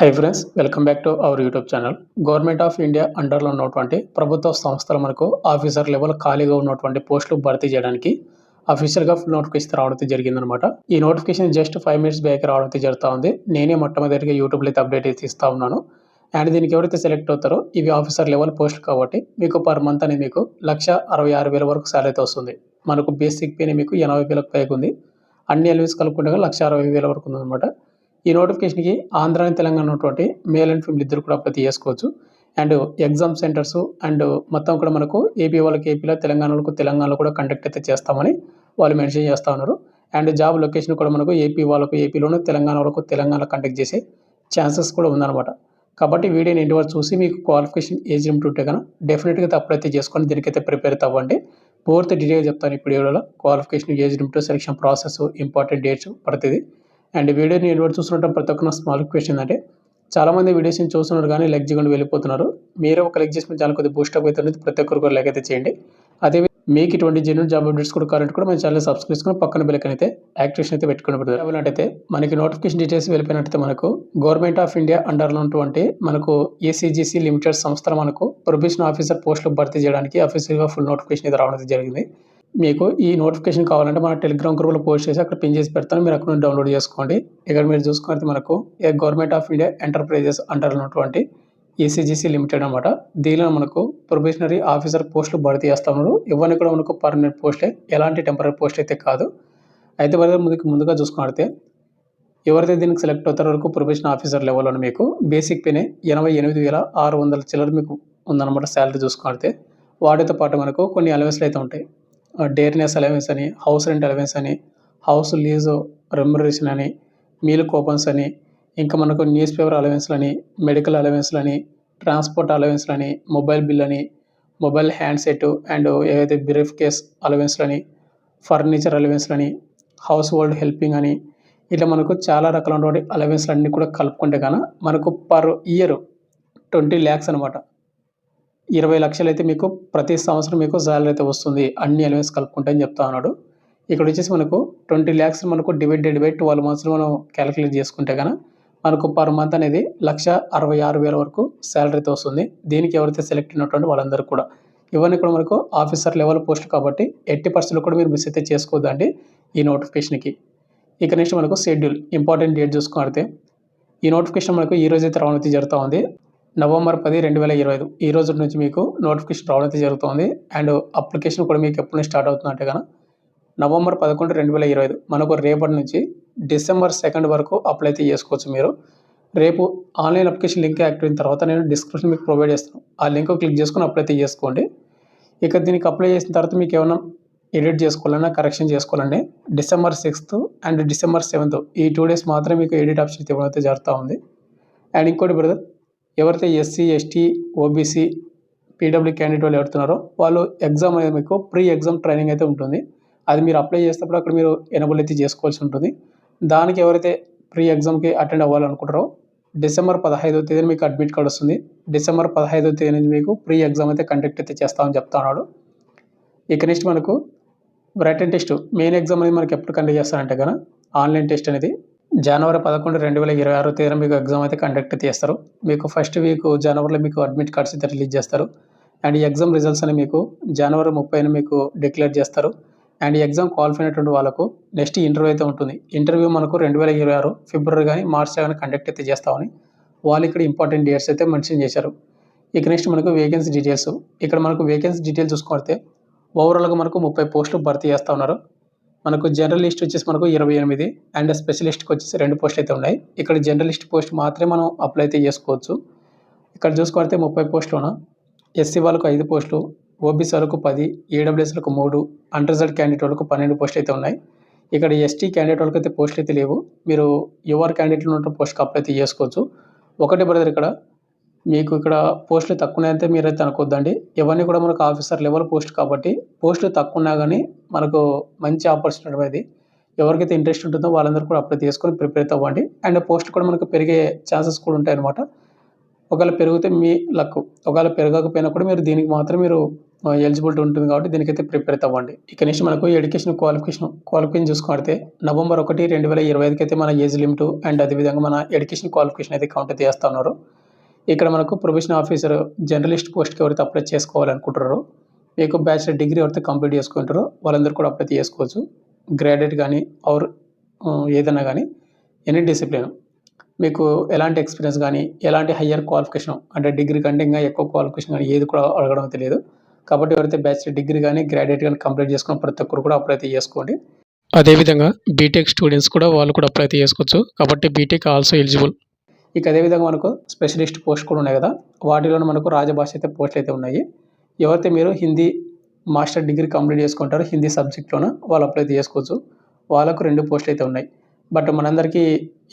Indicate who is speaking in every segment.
Speaker 1: High friends, welcome back to our YouTube channel. Government of India అండర్లో ఉన్నటువంటి ప్రభుత్వ సంస్థలు మనకు ఆఫీసర్ లెవెల్ ఖాళీగా ఉన్నటువంటి పోస్టులు భర్తీ చేయడానికి అఫీషియల్గా ఫుల్ నోటిఫికేషన్ రావడం జరిగిందనమాట. ఈ నోటిఫికేషన్ జస్ట్ 5 minutes బ్యాక్ రావడం జరుగుతూ ఉంది. నేనే మొట్టమొదటిగా యూట్యూబ్లో అయితే అప్డేట్ అయితే ఇస్తూ ఉన్నాను. అండ్ దీనికి ఎవరైతే సెలెక్ట్ అవుతారో ఇవి ఆఫీసర్ లెవెల్ పోస్ట్ కాబట్టి మీకు పర్ మంత్ అనేది మీకు 1,66,000 వరకు శాలరీ అయితే వస్తుంది. మనకు బేసిక్ పే మీకు 80,000 పైకి ఉంది. అన్ని ఎలిమెంట్స్ కలుపుకుంటే 1,60,000 వరకు ఉందన్నమాట. ఈ నోటిఫికేషన్‌కి ఆంధ్ర అండ్ తెలంగాణ ఉన్నటువంటి మేల్ అండ్ ఫీమేల్ ఇద్దరు కూడా అప్లై చేసుకోవచ్చు. అండ్ ఎగ్జామ్ సెంటర్స్ అండ్ మొత్తం కూడా మనకు ఏపీ వాళ్ళకి ఏపీలో, తెలంగాణ వాళ్ళకి తెలంగాణలో కూడా కండక్ట్ అయితే చేస్తామని వాళ్ళు మెన్షన్ చేస్తా ఉన్నారు. అండ్ జాబ్ లొకేషన్ కూడా మనకు ఏపీ వాళ్ళకు ఏపీలోను, తెలంగాణ వాళ్ళకు తెలంగాణలో కండక్ట్ చేసే ఛాన్సెస్ కూడా ఉందన్నమాట. కాబట్టి వీడియోని ఎండ్ వరకు చూసి మీకు క్వాలిఫికేషన్ ఏజ్ లిమిట్ ఉంటే కనుక డెఫినెట్‌గా అప్లై అయితే చేసుకొని దీనికైతే ప్రిపేర్ అయితే అవ్వండి. పూర్తి డీటెయిల్‌గా చెప్తాను ఇప్పుడు వీడియోలో. Qualification, age limit, selection process, important dates ప్రతిదీ. అండ్ వీడియోని ఎటువంటి చూస్తున్నట్టు ప్రతి ఒక్క స్మాల్ క్వశ్చన్ ఏంటంటే, చాలామంది వీడియోస్ని చూస్తున్నారు కానీ లైక్ చేయకుండా వెళ్ళిపోతున్నారు. మీరే ఒక లైక్ చేసి చాలా కొద్దిగా బూస్టప్ అవుతుంది. ప్రతి ఒక్కరు కూడా లైక్ అయితే చేయండి. అదే మీకు ఇటువంటి జెన్యూన్ జాబ్ అప్డేట్స్ కూడా కరెంట్ కూడా మన ఛానల్ సబ్స్క్రైబ్ చేసుకొని పక్కన బెల్ అయితే యాక్టివేషన్ అయితే పెట్టుకుని పెడతారు. ఎవరంటే మనకి నోటిఫికేషన్ డీటెయిల్స్ వెళ్ళిపోయినట్టయితే మనకు గవర్నమెంట్ ఆఫ్ ఇండియా అండర్లో ఉన్నటువంటి మనకు ఏసీజీసీ లిమిటెడ్ సంస్థలు మనకు ప్రొబేషన్ ఆఫీసర్ పోస్టులు భర్తీ చేయడానికి అఫీషియల్గా ఫుల్ నోటిఫికేషన్ అయితే రావడం జరిగింది. మీకు ఈ నోటిఫికేషన్ కావాలంటే మన టెలిగ్రామ్ గ్రూప్లో పోస్ట్ చేసి అక్కడ పిన్ చేసి పెడతాను. మీరు అక్కడ డౌన్లోడ్ చేసుకోండి. ఇక్కడ మీరు చూసుకుంటే మనకు government of India enterprises under ఉన్నటువంటి ఏసీజీసీ లిమిటెడ్ అనమాట. దీనిలో మనకు ప్రొబేషనరీ ఆఫీసర్ పోస్టులు భర్తీ చేస్తా ఉన్నారు. ఇవన్నీ కూడా మనకు పర్మనెంట్ పోస్టే, ఎలాంటి టెంపరీ పోస్ట్ అయితే కాదు. అయితే ముందుగా చూసుకుంటే ఎవరైతే దీనికి సెలెక్ట్ అవుతారో వరకు ప్రొబేషన్ ఆఫీసర్ లెవెల్లో మీకు బేసిక్ పేనే 88,600 చిల్లర మీకు ఉందన్నమాట. శాలరీ చూసుకుంటే వాటితో పాటు మనకు కొన్ని అలవెన్స్లు అయితే ఉంటాయి. డేర్నెస్ అలవెన్స్ అని, హౌస్ రెంట్ అలవెన్స్ అని, హౌస్ లీజ్ రెమ్యునరేషన్ అని, మీల్ కూపన్స్ అని, ఇంకా మనకు న్యూస్ పేపర్ అలవెన్స్లని, మెడికల్ అలవెన్స్లని, ట్రాన్స్పోర్ట్ అలవెన్స్లని, మొబైల్ బిల్ అని, మొబైల్ హ్యాండ్సెట్ అండ్ ఏవైతే బ్రీఫ్ కేస్ అలవెన్స్లని, ఫర్నిచర్ అలవెన్స్లని, హౌస్ హోల్డ్ హెల్పింగ్ అని, ఇట్లా మనకు చాలా రకాలైనటువంటి అలవెన్స్లు అన్నీ కూడా కలుపుకుంటే కనుక మనకు పర్ ఇయర్ 20 lakhs అనమాట. 20 లక్షలు అయితే మీకు ప్రతి సంవత్సరం మీకు శాలరీ అయితే వస్తుంది. అన్ని అలవెన్స్ కలుపుకుంటే అని చెప్తా ఉన్నాడు. ఇక్కడ వచ్చేసి మనకు 20 lakhs మనకు డివైడెడ్ బై 12 months మనం క్యాలిక్యులేట్ చేసుకుంటే కనుక మనకు పర్ మంత్ అనేది 1,66,000 వరకు శాలరీ అయితే వస్తుంది. దీనికి ఎవరైతే సెలెక్ట్ అయినటువంటి వాళ్ళందరూ కూడా ఇవన్నీ కూడా మనకు ఆఫీసర్ లెవెల్ పోస్ట్ కాబట్టి 80% కూడా మీరు మిస్ అయితే చేసుకోవద్దండి ఈ నోటిఫికేషన్కి. ఇక నెక్స్ట్ మనకు షెడ్యూల్, ఇంపార్టెంట్ డేట్ చూసుకుంటే ఈ నోటిఫికేషన్ మనకు ఈ రోజు అయితే రావడం జరుగుతూ ఉంది. November 10, 2025 ఈ రోజు నుంచి మీకు నోటిఫికేషన్ రావడం అయితే జరుగుతుంది. అండ్ అప్లికేషన్ కూడా మీకు ఎప్పుడు స్టార్ట్ అవుతుందంటే కనుక November 11, 2025 మనకు రేపటి నుంచి December 2 వరకు అప్లై అయితే చేసుకోవచ్చు. మీరు రేపు ఆన్లైన్ అప్లికేషన్ లింక్ యాక్టివ్ అయిన తర్వాత నేను డిస్క్రిప్షన్ మీకు ప్రొవైడ్ చేస్తాను. ఆ లింక్ క్లిక్ చేసుకొని అప్లై అయితే చేసుకోండి. ఇక దీనికి అప్లై చేసిన తర్వాత మీకు ఏమైనా ఎడిట్ చేసుకోవాలన్నా, కరెక్షన్ చేసుకోవాలండి December 6 అండ్ December 7 ఈ 2 days మాత్రమే మీకు ఎడిట్ ఆప్షన్ ఇవ్వడం అయితే జరుగుతూ ఉంది. అండ్ ఇంకోటి బ్రదర్, ఎవరైతే SC, ST, OBC, PW candidate వాళ్ళు ఎవరుతున్నారో వాళ్ళు ఎగ్జామ్ అనేది మీకు ప్రీ ఎగ్జామ్ ట్రైనింగ్ అయితే ఉంటుంది. అది మీరు అప్లై చేసేటప్పుడు అక్కడ మీరు ఎనబుల్ అయితే చేసుకోవాల్సి ఉంటుంది. దానికి ఎవరైతే ప్రీ ఎగ్జామ్కి అటెండ్ అవ్వాలనుకుంటారో December 15వ తేదీన మీకు అడ్మిట్ కార్డ్ వస్తుంది. December 15వ తేదీ నుంచి మీకు ప్రీ ఎగ్జామ్ అయితే కండక్ట్ అయితే చేస్తామని చెప్తా ఉన్నాడు. ఇక నెక్స్ట్ మనకు రిటన్ టెస్ట్, మెయిన్ ఎగ్జామ్ అనేది మనకి ఎప్పుడు కండక్ట్ చేస్తారంటే కనుక ఆన్లైన్ టెస్ట్ అనేది January 11, 2026 తేదీన మీకు ఎగ్జామ్ అయితే కండక్ట్ చేస్తారు. మీకు ఫస్ట్ వీక్ జనవరిలో మీకు అడ్మిట్ కార్డ్స్ అయితే రిలీజ్ చేస్తారు. అండ్ ఈ ఎగ్జామ్ రిజల్ట్స్ అని మీకు January 30న మీకు డిక్లేర్ చేస్తారు. అండ్ ఈ ఎగ్జామ్ క్వాలిఫై అయినటువంటి వాళ్ళకు నెక్స్ట్ ఇంటర్వ్యూ అయితే ఉంటుంది. ఇంటర్వ్యూ మనకు 2026 ఫిబ్రవరి కానీ మార్చ్ కానీ కండక్ట్ అయితే చేస్తామని వాళ్ళు ఇక్కడ ఇంపార్టెంట్ డేట్స్ అయితే మెన్షన్ చేశారు. ఇక నెక్స్ట్ మనకు వేకెన్సీ డీటెయిల్స్, ఇక్కడ మనకు వేకెన్సీ డీటెయిల్స్ చూసుకుంటే ఓవరాల్గా మనకు 30 పోస్టులు భర్తీ చేస్తూ ఉన్నారు. మనకు జర్నలిస్ట్ వచ్చేసి మనకు 28 అండ్ స్పెషలిస్ట్కి వచ్చేసి 2 పోస్టులు అయితే ఉన్నాయి. ఇక్కడ జర్నలిస్ట్ పోస్ట్ మాత్రమే మనం అప్లై అయితే చేసుకోవచ్చు. ఇక్కడ చూసుకుంటే 30 పోస్టులోన ఎస్సీ వాళ్ళకు 5 పోస్టులు, ఓబీసీ వాళ్ళకు 10, ఈడబ్ల్యూఎస్లకు 3, అన్రిజర్వ్డ్ క్యాండిడేట్ వాళ్ళకు 12 పోస్టులు అయితే ఉన్నాయి. ఇక్కడ ఎస్టీ క్యాండిడేట్ వాళ్ళకి అయితే పోస్టులు అయితే లేవు. మీరు యువర్ క్యాండిడేట్లు ఉన్న పోస్ట్కి అప్లై అయితే చేసుకోవచ్చు. ఒకటి బ్రదర్, ఇక్కడ మీకు ఇక్కడ పోస్టులు తక్కువనైతే మీరైతే అనుకోవద్దండి. ఇవన్నీ కూడా మనకు ఆఫీసర్ లెవెల్ పోస్ట్ కాబట్టి పోస్టులు తక్కువ ఉన్నా కానీ మనకు మంచి ఆపర్చునిటీ అనేది ఎవరికైతే ఇంట్రెస్ట్ ఉంటుందో వాళ్ళందరూ కూడా అప్లై చేసుకొని ప్రిపేర్ అయితే అవ్వండి. అండ్ పోస్ట్ కూడా మనకు పెరిగే ఛాన్సెస్ కూడా ఉంటాయి అనమాట. ఒకవేళ పెరిగితే మీ లక్, ఒకవేళ పెరగకపోయినా కూడా మీరు దీనికి మాత్రం మీరు ఎలిజిబిలిటీ ఉంటుంది కాబట్టి దీనికైతే ప్రిపేర్ అయితే అవ్వండి. ఇక నెక్స్ట్ మనకు ఎడ్యుకేషన్ క్వాలిఫికేషన్ చూసుకుంటే నవంబర్ 1, 2025 అయితే మన ఏజ్ లిమిట్ అండ్ అదేవిధంగా మన ఎడ్యుకేషన్ క్వాలిఫికేషన్ అయితే కౌంట్ అయితే చేస్తా ఉన్నారు. ఇక్కడ మనకు ప్రొబేషన్ ఆఫీసర్ జర్నలిస్ట్ పోస్ట్‌కి ఎవరైతే అప్లై చేసుకోవాలనుకుంటున్నారో, మీకు బ్యాచిలర్ డిగ్రీ ఎవరైతే కంప్లీట్ చేసుకుంటారో వాళ్ళందరూ కూడా అప్లై చేసుకోవచ్చు. గ్రాడ్యుయేట్ కానీ ఆర్ ఏదైనా కానీ ఎనీ డిసిప్లిన్. మీకు ఎలాంటి ఎక్స్‌పీరియన్స్ గానీ, ఎలాంటి హయ్యర్ క్వాలిఫికేషన్ అంటే డిగ్రీ కంటే ఇంకా ఎక్కువ క్వాలిఫికేషన్ గానీ ఏది కూడా అడగడం అయితే లేదు. కాబట్టి ఎవరైతే బ్యాచిలర్ డిగ్రీ గానీ, గ్రాడ్యుయేట్ గానీ కంప్లీట్ చేసుకున్న ప్రతి ఒక్కరు కూడా అప్లై అయితే చేసుకోండి. అదేవిధంగా బీటెక్ స్టూడెంట్స్ కూడా వాళ్ళు కూడా అప్లై అయితే చేసుకోవచ్చు. కాబట్టి బీటెక్ ఆల్సో ఎలిజిబుల్. ఇక అదేవిధంగా మనకు స్పెషలిస్ట్ పోస్ట్ కూడా ఉన్నాయి కదా! వాటిలోనే మనకు రాజభాష అయితే పోస్టులు అయితే ఉన్నాయి. ఎవరైతే మీరు హిందీ మాస్టర్ డిగ్రీ కంప్లీట్ చేసుకుంటారో హిందీ సబ్జెక్ట్‌లోన వాళ్ళు అప్లై అయితే చేసుకోవచ్చు. వాళ్ళకు 2 పోస్టులు అయితే ఉన్నాయి. బట్ మనందరికీ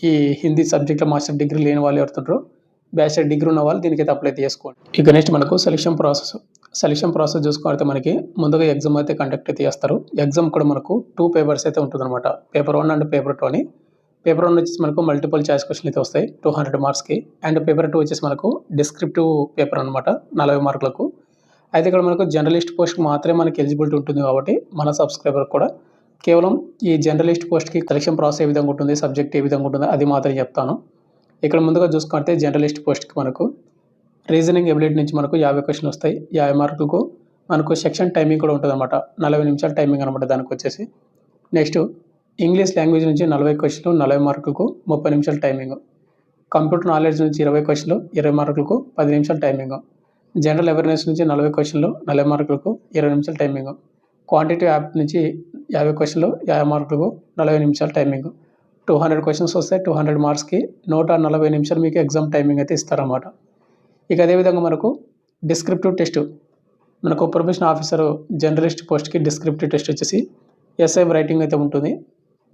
Speaker 1: ఈ హిందీ సబ్జెక్ట్‌లో మాస్టర్ డిగ్రీ లేని వాళ్ళు ఎవరుంటారో బ్యాచిలర్ డిగ్రీ ఉన్న వాళ్ళు దీనికైతే అప్లై అయితే చేసుకోండి. ఇక నెక్స్ట్ మనకు సెలక్షన్ ప్రాసెస్ చూసుకుంటే మనకి ముందుగా ఎగ్జామ్ అయితే కండక్ట్ అయితే చేస్తారు. ఎగ్జామ్ కూడా మనకు 2 పేపర్స్ అయితే ఉంటుందన్నమాట. పేపర్ 1 అండ్ పేపర్ 2 అని. పేపర్ 1 వచ్చేసి మనకు మల్టిపుల్ చాయిస్ క్వెషన్లు అయితే వస్తాయి 200 మార్క్స్‌కి. అండ్ పేపర్ 2 వచ్చేసి మనకు డిస్క్రిప్టివ్ పేపర్ అనమాట 40 మార్కులకు. అయితే ఇక్కడ మనకు జర్నలిస్ట్ పోస్ట్‌కి మాత్రమే మనకి ఎలిజిబిలిటీ ఉంటుంది కాబట్టి మన సబ్స్క్రైబర్ కూడా కేవలం ఈ జర్నలిస్ట్ పోస్ట్‌కి సెలక్షన్ ప్రాసెస్ ఏ విధంగా ఉంటుంది, సబ్జెక్ట్ ఏ విధంగా ఉంటుందో అది మాత్రమే చెప్తాను. ఇక్కడ ముందుగా చూసుకుంటే జర్నలిస్ట్ పోస్ట్‌కి మనకు రీజనింగ్ ఎబిలిటీ నుంచి మనకు 50 క్వెషన్లు వస్తాయి. 50 మార్కులకు మనకు సెక్షన్ టైమింగ్ కూడా ఉంటుందన్నమాట. 40 నిమిషాల టైమింగ్ అనమాట దానికొచ్చేసి. నెక్స్ట్ ఇంగ్లీష్ లాంగ్వేజ్ నుంచి 40 క్వెషన్లు 40 మార్కులకు 30 నిమిషాల టైమింగ్. కంప్యూటర్ నాలెడ్జ్ నుంచి 20 క్వెషన్లు 20 మార్కులకు 10 నిమిషాల టైమింగ్. జనరల్ అవేర్‌నెస్ నుంచి 40 క్వెషన్లు 40 మార్కులకు 20 నిమిషాల టైమింగ్. క్వాంటిటీ యాప్ నుంచి 50 క్వెషన్లు 50 మార్కులకు 40 నిమిషాల టైమింగ్. 200 క్వెషన్స్ వస్తాయి. 200 మార్క్స్‌కి 140 నిమిషాలు మీకు ఎగ్జామ్ టైమింగ్ అయితే ఇస్తారన్నమాట. ఇక అదేవిధంగా మనకు డిస్క్రిప్టివ్ టెస్ట్ మనకు ప్రొబేషన్ ఆఫీసర్ జర్నలిస్ట్ పోస్ట్‌కి డిస్క్రిప్టివ్ టెస్ట్ వచ్చేసి ఎస్ఐ రైటింగ్ అయితే ఉంటుంది.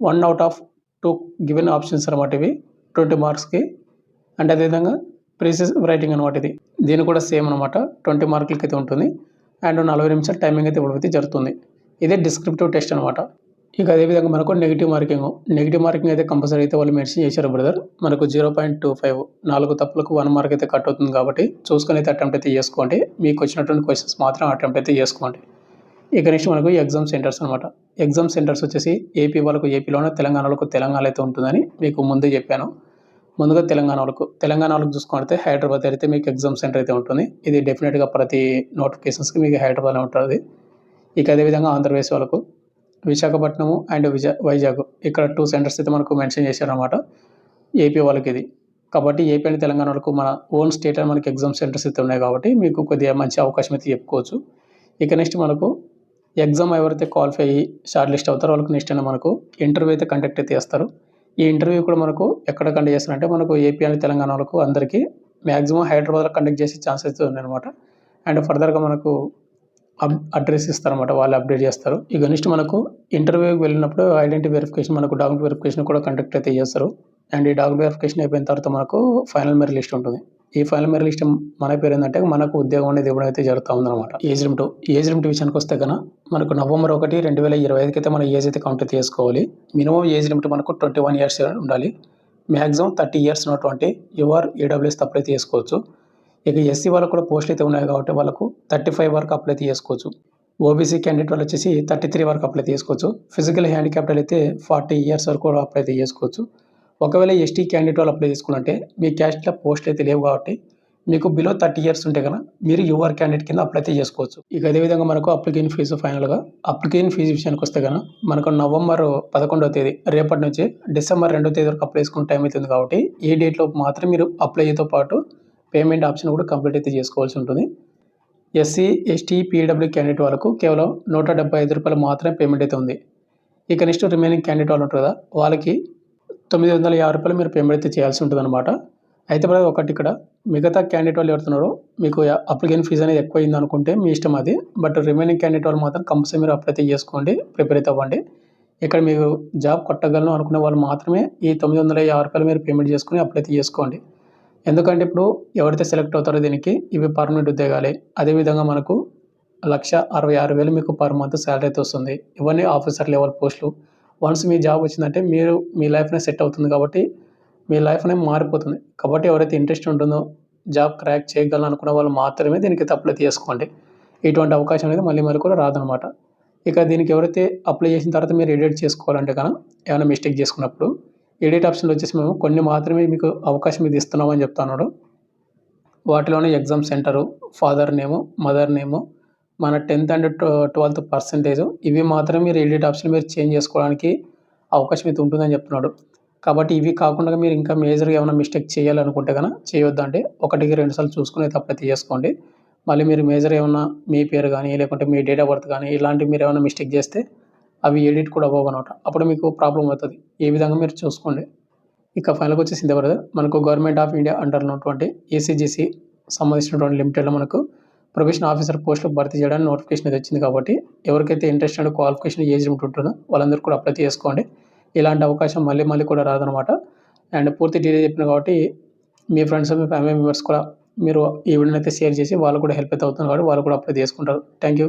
Speaker 1: 1 ఔట్ ఆఫ్ 2 గివెన్ ఆప్షన్స్ అనమాట ఇవి 20 మార్క్స్‌కి. అండ్ అదేవిధంగా ప్రిసైజ్ రైటింగ్ అనమాట ఇది. దీని కూడా సేమ్ అనమాట 20 మార్కులకి అయితే ఉంటుంది. అండ్ 40 నిమిషాల టైమింగ్ అయితే ఇవ్వడం అయితే జరుగుతుంది. ఇదే డిస్క్రిప్టివ్ టెస్ట్ అనమాట. ఇక అదేవిధంగా మనకు నెగెటివ్ మార్కింగ్ అయితే కంపల్సరీ అయితే వాళ్ళు మెన్షన్ చేశారు బ్రదర్. మనకు 0.25 4 తప్పులకు 1 మార్క్ అయితే కట్ అవుతుంది కాబట్టి చూసుకొని అయితే అటెంప్ట్ అయితే చేసుకోండి. మీకు వచ్చినటువంటి క్వశ్చన్స్ మాత్రం అటెంప్ట్ అయితే చేసుకోండి. ఇక నెక్స్ట్ మనకు ఎగ్జామ్ సెంటర్స్ అనమాట. ఎగ్జామ్ సెంటర్స్ వచ్చేసి ఏపీ వాళ్ళకు ఏపీలోనే, తెలంగాణలో తెలంగాణలో అయితే ఉంటుందని మీకు ముందే చెప్పాను. ముందుగా తెలంగాణలో చూసుకుంటే హైదరాబాద్ అయితే మీకు ఎగ్జామ్ సెంటర్ అయితే ఉంటుంది. ఇది డెఫినెట్‌గా ప్రతి నోటిఫికేషన్స్‌కి మీకు హైదరాబాద్‌లో ఉంటుంది. ఇక అదేవిధంగా ఆంధ్రప్రదేశ్ వాళ్ళకు విశాఖపట్నము అండ్ వైజాగ్ ఇక్కడ 2 సెంటర్స్ అయితే మనకు మెన్షన్ చేశారన్నమాట. ఏపీ వాళ్ళకి ఇది. కాబట్టి ఏపీ అండ్ తెలంగాణ వాళ్ళకు మన ఓన్ స్టేట్ అని మనకి ఎగ్జామ్ సెంటర్స్ అయితే ఉన్నాయి కాబట్టి మీకు కొద్దిగా మంచి అవకాశం అయితే చెప్పుకోవచ్చు. ఇక నెక్స్ట్ మనకు ఎగ్జామ్ ఎవరైతే క్వాలిఫై అయ్యి షార్ట్ లిస్ట్ అవుతారో వాళ్ళకి నెక్స్ట్ మనకు ఇంటర్వ్యూ అయితే కండక్ట్ అయితే చేస్తారు. ఈ ఇంటర్వ్యూ కూడా మనకు ఎక్కడ కండక్ట్ చేస్తారంటే మనకు ఏపీ అండ్ తెలంగాణ వాళ్ళకు అందరికీ మ్యాక్సిమం హైదరాబాద్లో కండక్ట్ చేసే ఛాన్సెస్ ఉన్నాయన్నమాట. అండ్ ఫర్దర్‌గా మనకు అడ్రస్ ఇస్తారన్నమాట. వాళ్ళు అప్డేట్ చేస్తారు. ఇక నెక్స్ట్ మనకు ఇంటర్వ్యూకి వెళ్ళినప్పుడు ఐడెంటిటీ వెరిఫికేషన్ మనకు డాక్యుమెంట్ వెరిఫికేషన్ కూడా కండక్ట్ అయితే చేస్తారు. అండ్ ఈ డాక్యుమెంట్ వెరిఫికేషన్ అయిపోయిన తర్వాత మనకు ఫైనల్ మెరిట్ లిస్ట్ ఉంటుంది. ఈ ఫైనల్ మెరిట్ లిస్ట్ మన పేరు ఏంటంటే మనకు ఉద్యోగం అనేది ఇవ్వడం అయితే జరుగుతూ ఉందన్నమాట. ఏజ్ లిమిట్ విషయానికి వస్తే కనుక మనకు నవంబర్ 1, 2025 అయితే మన ఏజ్ అయితే కౌంట్ అయితే చేసుకోవాలి. మినిమం ఏజ్ లిమిట్ మనకు 21 ఇయర్స్ ఉండాలి. మ్యాక్సిమం 30 ఇయర్స్ ఉన్నటువంటి యువర్ ఈడబ్ల్యూఎస్ అప్లై అయితే చేసుకోవచ్చు. ఇక ఎస్సీ వాళ్ళకు కూడా పోస్టులు అయితే ఉన్నాయి కాబట్టి వాళ్ళకు 35 వరకు అప్లై అయితే చేసుకోవచ్చు. ఓబీసీ క్యాండిడేట్ వాళ్ళు వచ్చేసి 33 వరకు అప్లై చేసుకోవచ్చు. ఫిజికల్ హ్యాండిక్యాప్డ్ అయితే 40 ఇయర్స్ వరకు కూడా అప్లై అయితే చేసుకోవచ్చు. ఒకవేళ ఎస్టీ క్యాండిడేట్ వాళ్ళు అప్లై చేసుకున్నంటే మీ క్యాస్ట్‌లో పోస్టులు అయితే లేవు కాబట్టి మీకు బిలో 30 ఇయర్స్ ఉంటే కనుక మీరు యువర్ క్యాండిడేట్ కింద అప్లై అయితే చేసుకోవచ్చు. ఇక అదేవిధంగా మనకు అప్లికేషన్ ఫీజు అప్లికేషన్ ఫీజు విషయానికి వస్తే కనుక మనకు నవంబర్ 11వ తేదీ రేపటి నుంచి డిసెంబర్ 2వ తేదీ వరకు అప్లై చేసుకునే టైం అవుతుంది కాబట్టి ఈ డేట్‌లోపు మాత్రం మీరు అప్లైతో పాటు పేమెంట్ ఆప్షన్ కూడా కంప్లీట్ అయితే చేసుకోవాల్సి ఉంటుంది. ఎస్సీ, ఎస్టీ, పీడబ్ల్యూ క్యాండిడేట్ వాళ్ళకు కేవలం ₹175 మాత్రమే పేమెంట్ అయితే ఉంది. ఇక నెక్స్ట్ రిమైనింగ్ క్యాండిడేట్ వాళ్ళు ఉంటారు కదా వాళ్ళకి ₹950 మీరు పేమెంట్ అయితే చేయాల్సి ఉంటుందన్నమాట. అయితే బ్రదర్ ఒకటి ఇక్కడ మిగతా క్యాండిడేట్ వాళ్ళు ఎవరుతున్నారో మీకు అప్లికేషన్ ఫీజు అనేది ఎక్కువ అయింది అనుకుంటే మీ ఇష్టం అది. బట్ రిమైనింగ్ క్యాండిడేట్ వాళ్ళు మాత్రం కంపల్సరీ మీరు అప్లై అయితే చేసుకోండి, ప్రిపేర్ అయితే అవ్వండి. ఇక్కడ మీరు జాబ్ కొట్టగలను అనుకునే వాళ్ళు మాత్రమే ఈ ₹950 మీరు పేమెంట్ చేసుకొని అప్లై అయితే చేసుకోండి. ఎందుకంటే ఇప్పుడు ఎవరైతే సెలెక్ట్ అవుతారో దీనికి ఇవి పర్మనెంట్ ఉద్యోగాలే. అదేవిధంగా మనకు 1,66,000 మీకు పర్ మంత్ శాలరీ అయితే వస్తుంది. ఇవన్నీ ఆఫీసర్ లెవెల్ పోస్టులు. వన్స్ మీ జాబ్ వచ్చిందంటే మీరు మీ లైఫ్‌నే సెట్ అవుతుంది కాబట్టి మీ లైఫ్ అనేది మారిపోతుంది. కాబట్టి ఎవరైతే ఇంట్రెస్ట్ ఉంటుందో జాబ్ క్రాక్ చేయగలను అనుకున్న వాళ్ళు మాత్రమే దీనికి అప్లై చేసుకోండి. ఇటువంటి అవకాశం అనేది మళ్ళీ మళ్ళీ కూడా రాదనమాట. ఇక దీనికి ఎవరైతే అప్లై చేసిన తర్వాత మీరు ఎడిట్ చేసుకోవాలంటే ఏమైనా మిస్టేక్ చేసుకున్నప్పుడు ఎడిట్ ఆప్షన్‌లో వచ్చేసి మేము కొన్ని మాత్రమే మీకు అవకాశం ఇది ఇస్తున్నామని చెప్తున్నాడు. వాటిలోనే exam centre, father name, mother name, మన 10th అండ్ 12th పర్సెంటేజు ఇవి మాత్రమే మీరు ఎడిట్ ఆప్షన్ మీరు చేంజ్ చేసుకోవడానికి అవకాశం అయితే ఉంటుందని చెప్తున్నాడు. కాబట్టి ఇవి కాకుండా మీరు ఇంకా మేజర్‌గా ఏమైనా మిస్టేక్ చేయాలనుకుంటే చేయొద్దండి. ఒకటికి 2 సార్లు చూసుకొని అయితే అప్లై చేసుకోండి. మళ్ళీ మీరు మేజర్ ఏమన్నా మీ పేరు గానీ, లేకుంటే మీ డేట్ ఆఫ్ బర్త్ గానీ ఇలాంటివి మీరేమైనా మిస్టేక్ చేస్తే అవి ఎడిట్ కూడా అవ్వవనమాట. అప్పుడు మీకు ప్రాబ్లమ్ అవుతది. ఈ విధంగా మీరు చూసుకోండి. ఇక ఫైనల్‌గా వచ్చేసి ఇంతే బ్రదర్. మనకు గవర్నమెంట్ ఆఫ్ ఇండియా అండర్‌లో ఉన్నటువంటి ఏసీజీసీ సంబంధించినటువంటి లిమిటెడ్‌లో మనకు ప్రొబేషన్ ఆఫీసర్ పోస్ట్‌లు భర్తీ చేయడానికి నోటిఫికేషన్ అయితే వచ్చింది కాబట్టి ఎవరికైతే interest and qualification age limit ఉంటుందో వాళ్ళందరూ కూడా అప్లై చేసుకోండి. ఇలాంటి అవకాశం మళ్ళీ మళ్ళీ కూడా రాదనమాట. అండ్ పూర్తి డీటెయిల్ చెప్పిన కాబట్టి మీ ఫ్రెండ్స్, మీ ఫ్యామిలీ మెంబర్స్ కూడా మీరు ఈ వీడియోని అయితే షేర్ చేసి వాళ్ళకి కూడా హెల్ప్ అయితే అవుతుంది కాబట్టి వాళ్ళు కూడా అప్లై చేసుకుంటారు. Thank you.